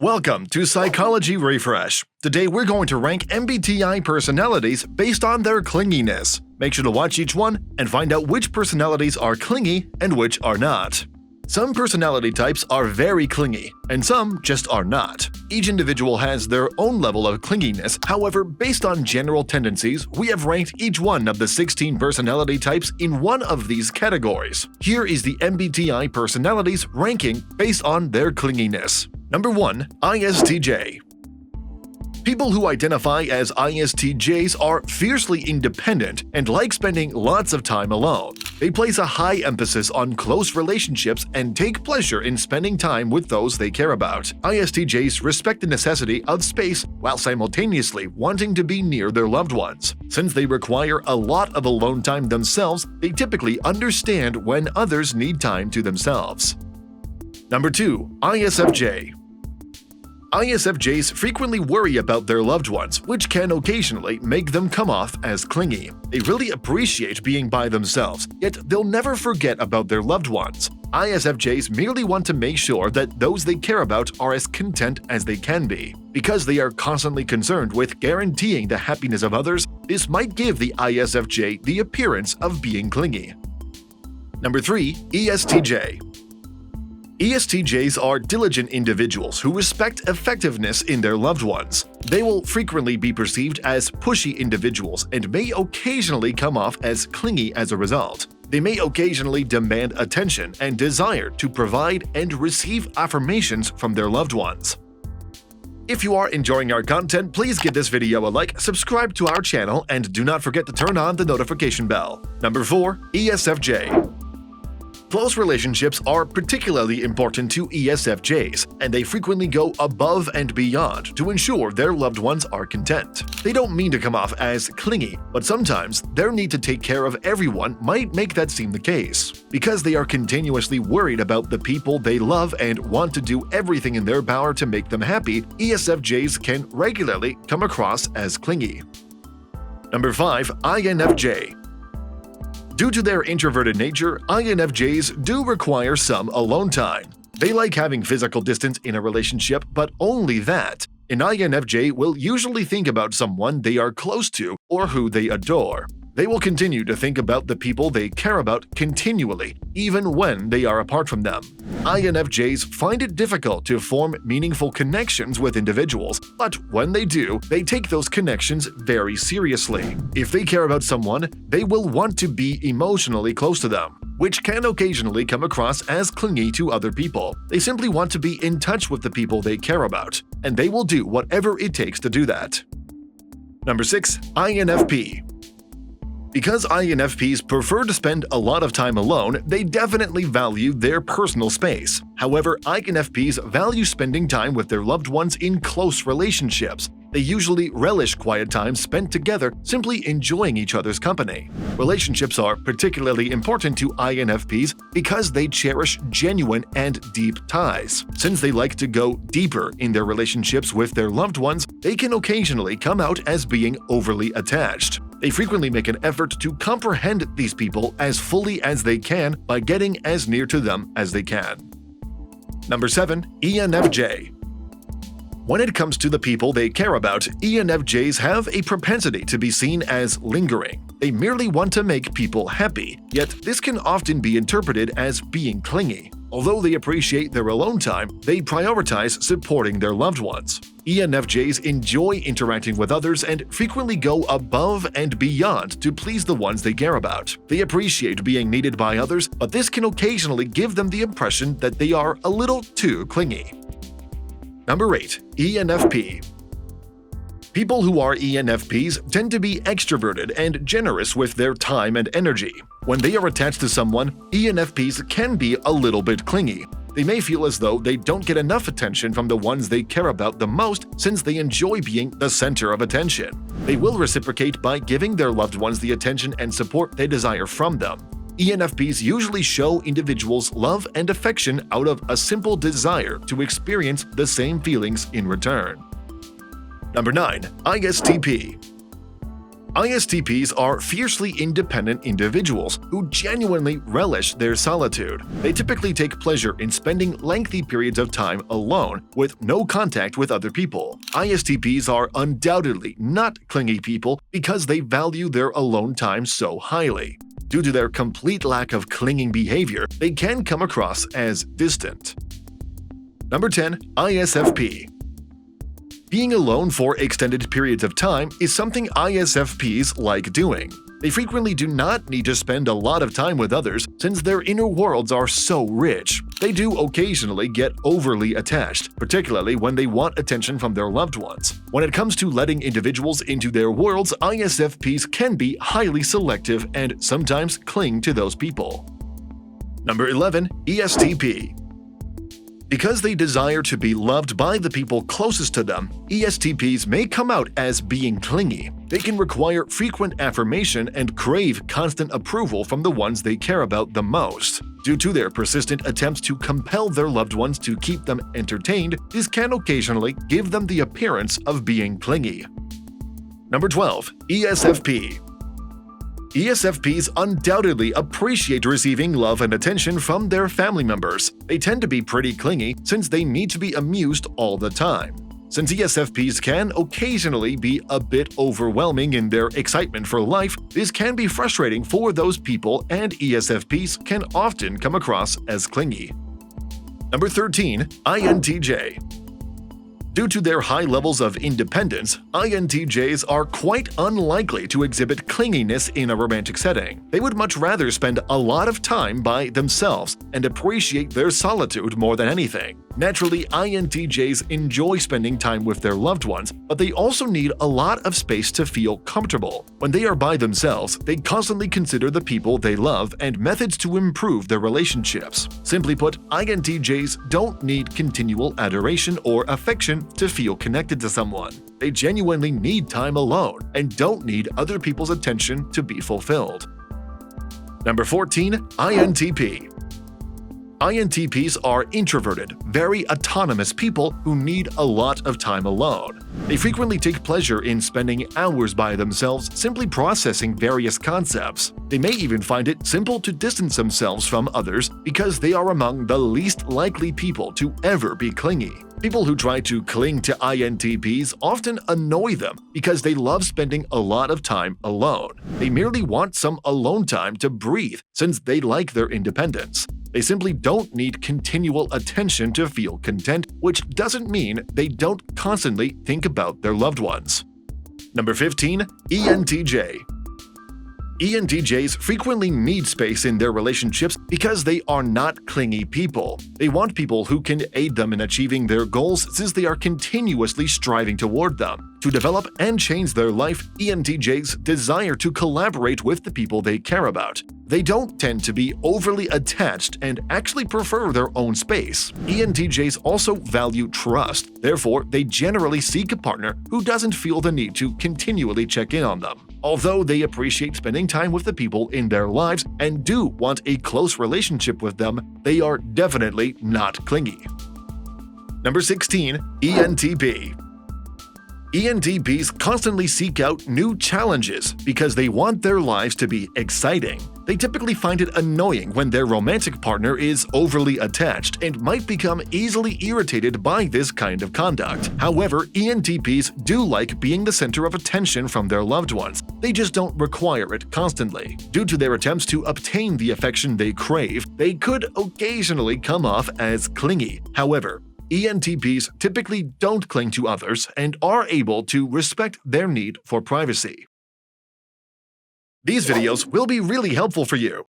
Welcome to Psychology Refresh. Today we're going to rank MBTI personalities based on their clinginess. Make sure to watch each one and find out which personalities are clingy and which are not. Some personality types are very clingy, and some just are not. Each individual has their own level of clinginess. However, based on general tendencies, we have ranked each one of the 16 personality types in one of these categories. Here is the MBTI personalities ranking based on their clinginess. Number 1. ISTJ. People who identify as ISTJs are fiercely independent and like spending lots of time alone. They place a high emphasis on close relationships and take pleasure in spending time with those they care about. ISTJs respect the necessity of space while simultaneously wanting to be near their loved ones. Since they require a lot of alone time themselves, they typically understand when others need time to themselves. Number 2. ISFJ. ISFJs frequently worry about their loved ones, which can occasionally make them come off as clingy. They really appreciate being by themselves, yet they'll never forget about their loved ones. ISFJs merely want to make sure that those they care about are as content as they can be. Because they are constantly concerned with guaranteeing the happiness of others, this might give the ISFJ the appearance of being clingy. Number 3. ESTJ. ESTJs are diligent individuals who respect effectiveness in their loved ones. They will frequently be perceived as pushy individuals and may occasionally come off as clingy as a result. They may occasionally demand attention and desire to provide and receive affirmations from their loved ones. If you are enjoying our content, please give this video a like, subscribe to our channel, and do not forget to turn on the notification bell. Number 4. ESFJ. Close relationships are particularly important to ESFJs, and they frequently go above and beyond to ensure their loved ones are content. They don't mean to come off as clingy, but sometimes their need to take care of everyone might make that seem the case. Because they are continuously worried about the people they love and want to do everything in their power to make them happy, ESFJs can regularly come across as clingy. Number 5. INFJ. Due to their introverted nature, INFJs do require some alone time. They like having physical distance in a relationship, but only that. An INFJ will usually think about someone they are close to or who they adore. They will continue to think about the people they care about continually, even when they are apart from them. INFJs find it difficult to form meaningful connections with individuals, but when they do, they take those connections very seriously. If they care about someone, they will want to be emotionally close to them, which can occasionally come across as clingy to other people. They simply want to be in touch with the people they care about, and they will do whatever it takes to do that. Number 6. INFP. Because INFPs prefer to spend a lot of time alone, they definitely value their personal space. However, INFPs value spending time with their loved ones in close relationships. They usually relish quiet time spent together, simply enjoying each other's company. Relationships are particularly important to INFPs because they cherish genuine and deep ties. Since they like to go deeper in their relationships with their loved ones, they can occasionally come out as being overly attached. They frequently make an effort to comprehend these people as fully as they can by getting as near to them as they can. Number 7. ENFJ. When it comes to the people they care about, ENFJs have a propensity to be seen as lingering. They merely want to make people happy, yet this can often be interpreted as being clingy. Although they appreciate their alone time, they prioritize supporting their loved ones. ENFJs enjoy interacting with others and frequently go above and beyond to please the ones they care about. They appreciate being needed by others, but this can occasionally give them the impression that they are a little too clingy. Number 8. ENFP. People who are ENFPs tend to be extroverted and generous with their time and energy. When they are attached to someone, ENFPs can be a little bit clingy. They may feel as though they don't get enough attention from the ones they care about the most since they enjoy being the center of attention. They will reciprocate by giving their loved ones the attention and support they desire from them. ENFPs usually show individuals love and affection out of a simple desire to experience the same feelings in return. Number 9. ISTP. ISTPs are fiercely independent individuals who genuinely relish their solitude. They typically take pleasure in spending lengthy periods of time alone with no contact with other people. ISTPs are undoubtedly not clingy people because they value their alone time so highly. Due to their complete lack of clinging behavior, they can come across as distant. Number 10. ISFP. Being alone for extended periods of time is something ISFPs like doing. They frequently do not need to spend a lot of time with others since their inner worlds are so rich. They do occasionally get overly attached, particularly when they want attention from their loved ones. When it comes to letting individuals into their worlds, ISFPs can be highly selective and sometimes cling to those people. Number 11. ESTP. Because they desire to be loved by the people closest to them, ESTPs may come out as being clingy. They can require frequent affirmation and crave constant approval from the ones they care about the most. Due to their persistent attempts to compel their loved ones to keep them entertained, this can occasionally give them the appearance of being clingy. Number 12. ESFP. ESFPs undoubtedly appreciate receiving love and attention from their family members. They tend to be pretty clingy since they need to be amused all the time. Since ESFPs can occasionally be a bit overwhelming in their excitement for life, this can be frustrating for those people, and ESFPs can often come across as clingy. Number 13. INTJ. Due to their high levels of independence, INTJs are quite unlikely to exhibit clinginess in a romantic setting. They would much rather spend a lot of time by themselves and appreciate their solitude more than anything. Naturally, INTJs enjoy spending time with their loved ones, but they also need a lot of space to feel comfortable. When they are by themselves, they constantly consider the people they love and methods to improve their relationships. Simply put, INTJs don't need continual adoration or affection to feel connected to someone. They genuinely need time alone and don't need other people's attention to be fulfilled. Number 14. INTP. INTPs are introverted, very autonomous people who need a lot of time alone. They frequently take pleasure in spending hours by themselves simply processing various concepts. They may even find it simple to distance themselves from others because they are among the least likely people to ever be clingy. People who try to cling to INTPs often annoy them because they love spending a lot of time alone. They merely want some alone time to breathe since they like their independence. They simply don't need continual attention to feel content, which doesn't mean they don't constantly think about their loved ones. Number 15. ENTJ. ENTJs frequently need space in their relationships because they are not clingy people. They want people who can aid them in achieving their goals since they are continuously striving toward them. To develop and change their life, ENTJs desire to collaborate with the people they care about. They don't tend to be overly attached and actually prefer their own space. ENTJs also value trust, therefore they generally seek a partner who doesn't feel the need to continually check in on them. Although they appreciate spending time with the people in their lives and do want a close relationship with them, they are definitely not clingy. Number 16. ENTP. ENTPs constantly seek out new challenges because they want their lives to be exciting. They typically find it annoying when their romantic partner is overly attached and might become easily irritated by this kind of conduct. However, ENTPs do like being the center of attention from their loved ones. They just don't require it constantly. Due to their attempts to obtain the affection they crave, they could occasionally come off as clingy. However, ENTPs typically don't cling to others and are able to respect their need for privacy. These videos will be really helpful for you.